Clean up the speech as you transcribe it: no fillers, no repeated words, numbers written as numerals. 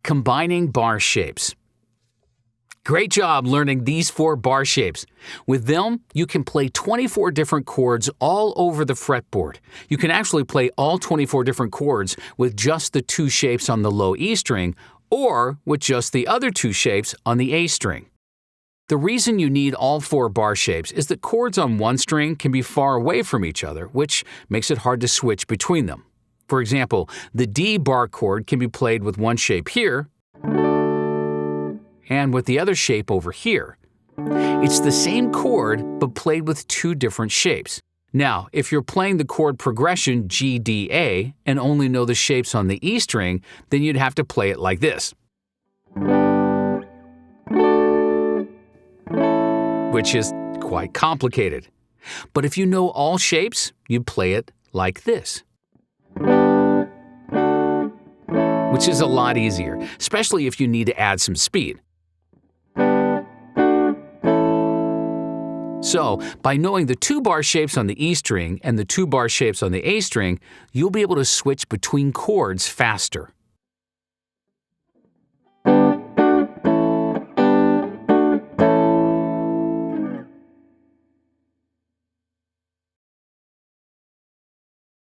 Combining bar shapes. Great job learning these 4 bar shapes. With them, you can play 24 different chords all over the fretboard. You can actually play all 24 different chords with just the 2 shapes on the low E string or with just the other 2 shapes on the A string. The reason you need all 4 bar shapes is that chords on one string can be far away from each other, which makes it hard to switch between them. For example, the D bar chord can be played with one shape here and with the other shape over here. It's the same chord, but played with 2 different shapes. Now, if you're playing the chord progression G, D, A and only know the shapes on the E string, then you'd have to play it like this, which is quite complicated. But if you know all shapes, you play it like this, which is a lot easier, especially if you need to add some speed. So, by knowing the 2 bar shapes on the E string and the 2 bar shapes on the A string, you'll be able to switch between chords faster.